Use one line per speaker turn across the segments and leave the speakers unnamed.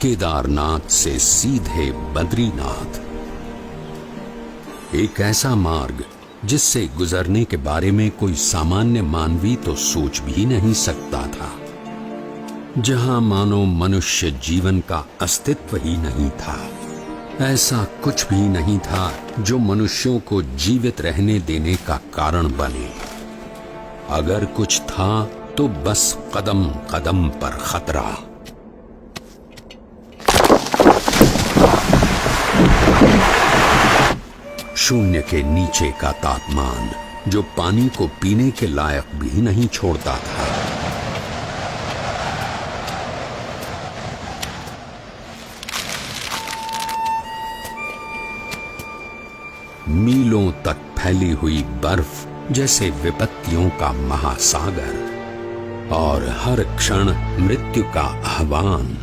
केदारनाथ से सीधे बद्रीनाथ। एक ऐसा मार्ग जिससे गुजरने के बारे में कोई सामान्य मानवी तो सोच भी नहीं सकता था, जहां मानो मनुष्य जीवन का अस्तित्व ही नहीं था। ऐसा कुछ भी नहीं था जो मनुष्यों को जीवित रहने देने का कारण बने। अगर कुछ था तो बस कदम कदम पर खतरा। शून्य के नीचे का तापमान जो पानी को पीने के लायक भी नहीं छोड़ता था। मीलों तक फैली हुई बर्फ जैसे विपत्तियों का महासागर और हर क्षण मृत्यु का आह्वान।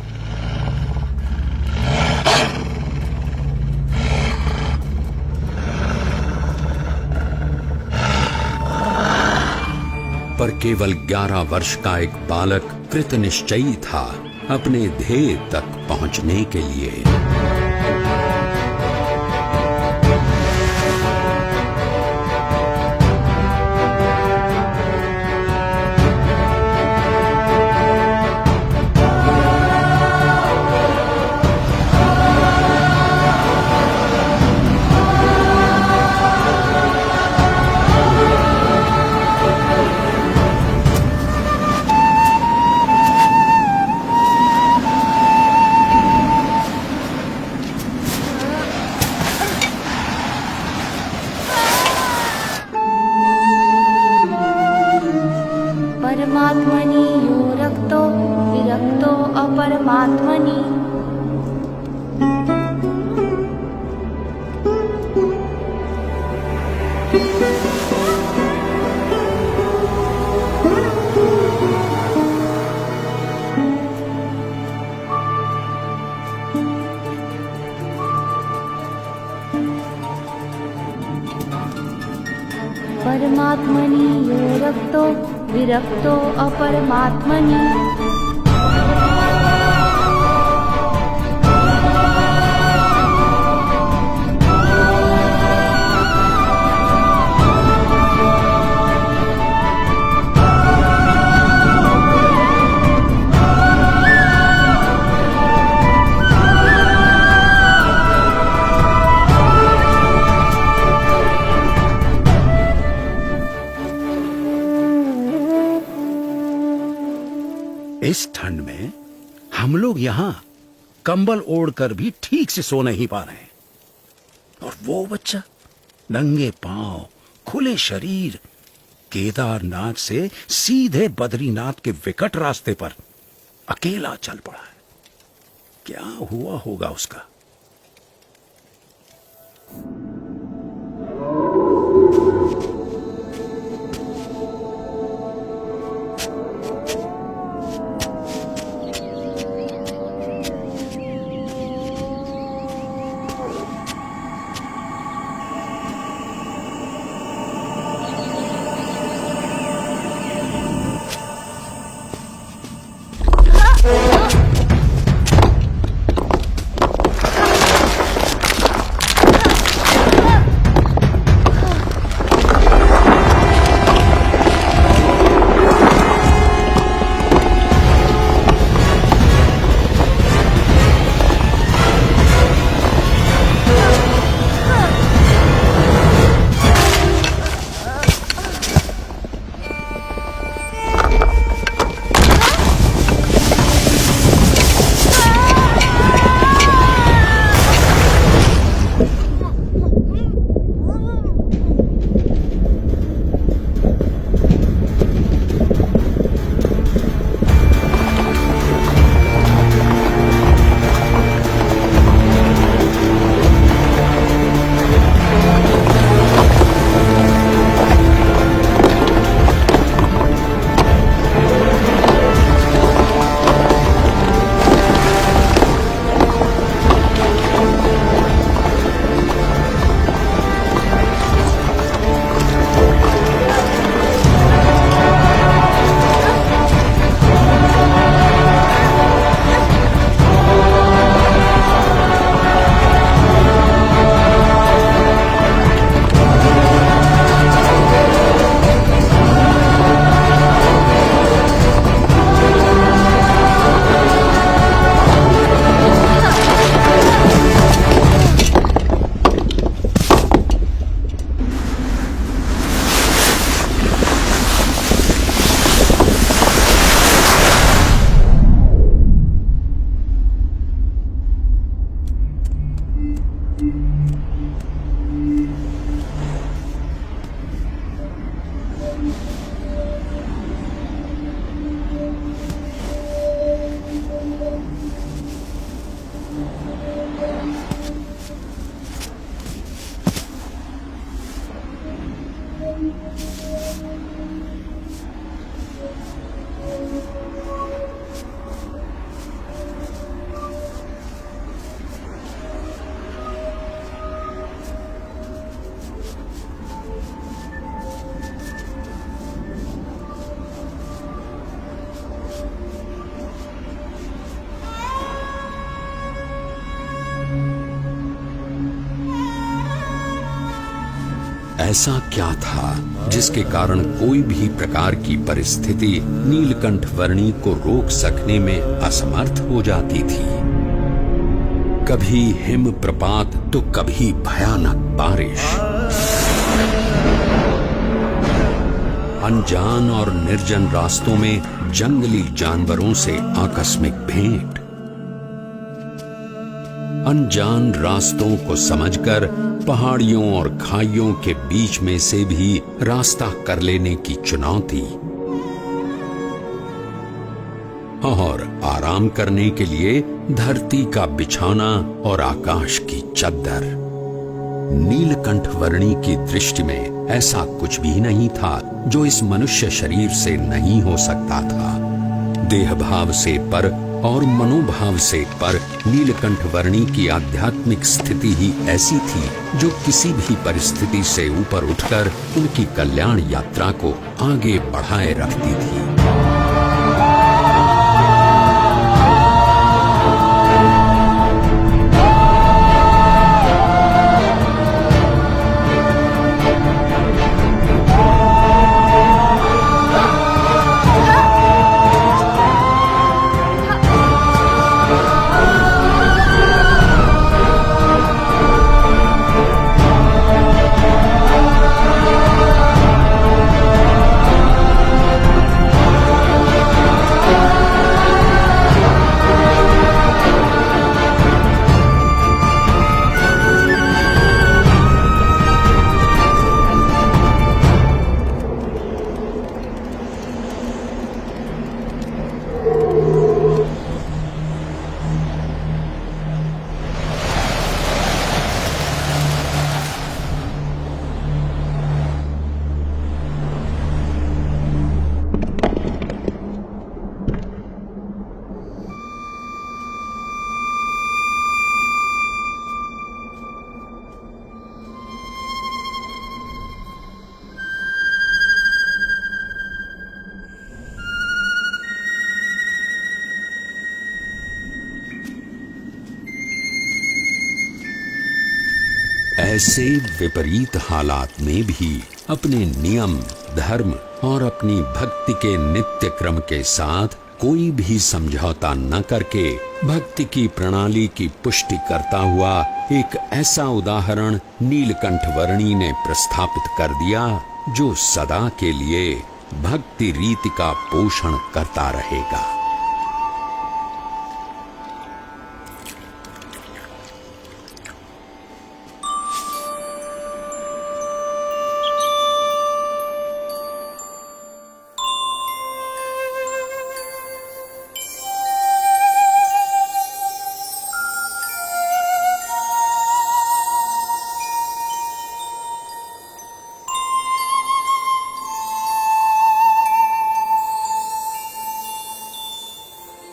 पर केवल 11 वर्ष का एक बालक कृत निश्चयी था अपने ध्येय तक पहुंचने के लिए।
परमात्मनि यो रक्तो विरक्तो अपरमात्मनि। परमात्मनि यो रक्तो विरक्तो अपरमात्मनि।
इस ठंड में हम लोग यहाँ कंबल ओढ़कर भी ठीक से सो नहीं पा रहे हैं, और वो बच्चा नंगे पांव खुले शरीर केदारनाथ से सीधे बद्रीनाथ के विकट रास्ते पर अकेला चल पड़ा है। क्या हुआ होगा उसका?
ऐसा क्या था जिसके कारण कोई भी प्रकार की परिस्थिति नीलकंठ वर्णी को रोक सकने में असमर्थ हो जाती थी। कभी हिम प्रपात तो कभी भयानक बारिश, अनजान और निर्जन रास्तों में जंगली जानवरों से आकस्मिक भेंट, अनजान रास्तों को समझकर पहाड़ियों और खाइयों के बीच में से भी रास्ता कर लेने की चुनौती, और आराम करने के लिए धरती का बिछौना और आकाश की चद्दर। नीलकंठ वर्णी की दृष्टि में ऐसा कुछ भी नहीं था जो इस मनुष्य शरीर से नहीं हो सकता था। देह भाव से पर और मनोभाव से पर नीलकंठ वर्णी की आध्यात्मिक स्थिति ही ऐसी थी जो किसी भी परिस्थिति से ऊपर उठकर उनकी कल्याण यात्रा को आगे बढ़ाए रखती थी। ऐसे विपरीत हालात में भी अपने नियम, धर्म और अपनी भक्ति के नित्य क्रम के साथ कोई भी समझौता न करके भक्ति की प्रणाली की पुष्टि करता हुआ एक ऐसा उदाहरण नीलकंठ वर्णी ने प्रस्थापित कर दिया जो सदा के लिए भक्ति रीति का पोषण करता रहेगा।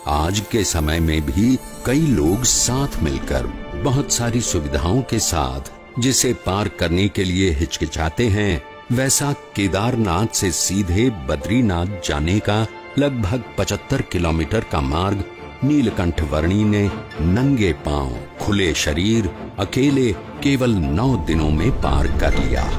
आज के समय में भी कई लोग साथ मिलकर बहुत सारी सुविधाओं के साथ जिसे पार करने के लिए हिचकिचाते हैं, वैसा केदारनाथ से सीधे बद्रीनाथ जाने का लगभग 75 किलोमीटर का मार्ग नीलकंठ वर्णी ने नंगे पांव, खुले शरीर, अकेले केवल 9 दिनों में पार कर लिया।